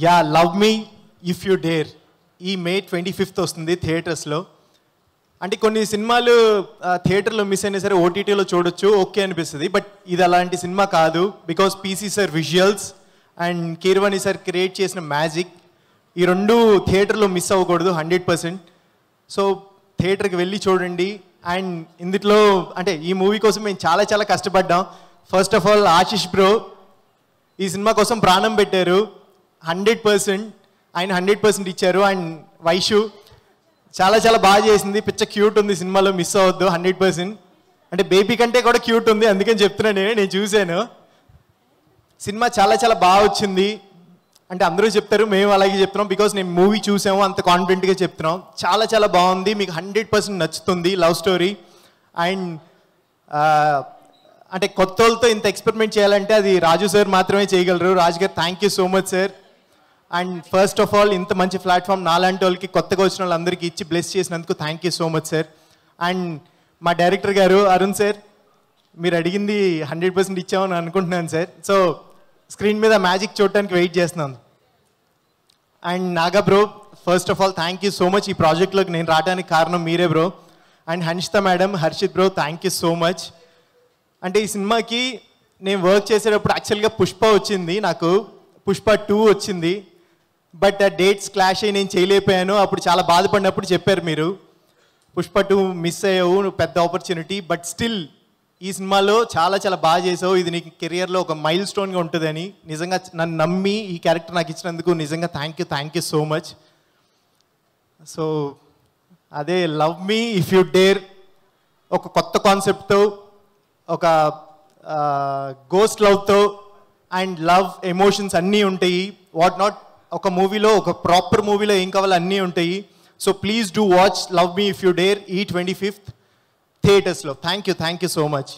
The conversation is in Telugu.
Yeah love me if you dare ఈ మే 25th వస్తుంది థియేటర్స్లో. అంటే కొన్ని సినిమాలు థియేటర్లో మిస్ అయినా సరే ఓటీటీలో చూడొచ్చు, ఓకే అనిపిస్తుంది. బట్ ఇది అలాంటి సినిమా కాదు. Because PC sir visuals and Keeravani sir create చేసిన మ్యాజిక్, ఈ రెండు థియేటర్లో మిస్ అవ్వకూడదు 100%. సో థియేటర్కి వెళ్ళి చూడండి. అండ్ ఇందులో అంటే ఈ మూవీ కోసం మేము చాలా చాలా కష్టపడ్డాం. First of all Ashish bro ఈ సినిమా కోసం ప్రాణం పెట్టారు. 100% ఆయన 100% ఇచ్చారు. అండ్ వైషు చాలా చాలా బాగా చేసింది. పిచ్చ క్యూట్ ఉంది సినిమాలో, మిస్ అవ్వద్దు 100%. అంటే బేబీ కంటే కూడా క్యూట్ ఉంది, అందుకని చెప్తున్నాను. నేను చూశాను సినిమా, చాలా చాలా బాగా వచ్చింది. అంటే అందరూ చెప్తారు, మేము అలాగే చెప్తున్నాం. బికాస్ నేను మూవీ చూసాము, అంత కాన్ఫిడెంట్గా చెప్తున్నాం. చాలా చాలా బాగుంది, మీకు 100% నచ్చుతుంది. లవ్ స్టోరీ అండ్ అంటే కొత్త వాళ్ళతో ఇంత ఎక్స్పెరిమెంట్ చేయాలంటే అది రాజు సార్ మాత్రమే చేయగలరు. రాజు గారు thank you so much sir. And first of all ఇంత మంచి ప్లాట్ఫామ్ నాలాంటి వాళ్ళకి, కొత్తగా వచ్చిన వాళ్ళందరికీ ఇచ్చి బ్లెస్ చేసినందుకు thank you so much sir. And మా డైరెక్టర్ గారు అరుణ్ సార్, మీరు అడిగింది 100% ఇచ్చామని అనుకుంటున్నాను సార్. సో స్క్రీన్ మీద మ్యాజిక్ చూడటానికి వెయిట్ చేస్తున్నాను. And Naga bro, first of all thank you so much. ఈ ప్రాజెక్ట్లోకి నేను రావడానికి కారణం మీరే bro. And Hanshita madam, Harshit bro, thank you so much. అంటే ఈ సినిమాకి నేను వర్క్ చేసేటప్పుడు యాక్చువల్గా పుష్ప వచ్చింది, నాకు పుష్ప 2 వచ్చింది. బట్ ఆ డేట్స్ క్లాష్ అయ్యి నేను చేయలేకపోయాను. అప్పుడు చాలా బాధపడినప్పుడు చెప్పారు మీరు, పుష్ప 2 మిస్ అయ్యావు, నువ్వు పెద్ద ఆపర్చునిటీ. బట్ స్టిల్ ఈ సినిమాలో చాలా చాలా బాగా చేసావు. ఇది నీకు కెరియర్లో ఒక మైల్ స్టోన్గా ఉంటుందని నిజంగా నన్ను నమ్మి ఈ క్యారెక్టర్ నాకు ఇచ్చినందుకు నిజంగా thank you so much. So అదే love me if you dare ఒక కొత్త కాన్సెప్ట్తో, ఒక గోస్ట్ లవ్తో అండ్ లవ్ ఎమోషన్స్ అన్నీ ఉంటాయి. వాట్ నాట్ ఒక మూవీలో, ఒక ప్రాపర్ మూవీలో ఏం కావాలో అన్నీ ఉంటాయి. So please do watch love me if you dare ఈ 25th థియేటర్స్లో. Thank you so much.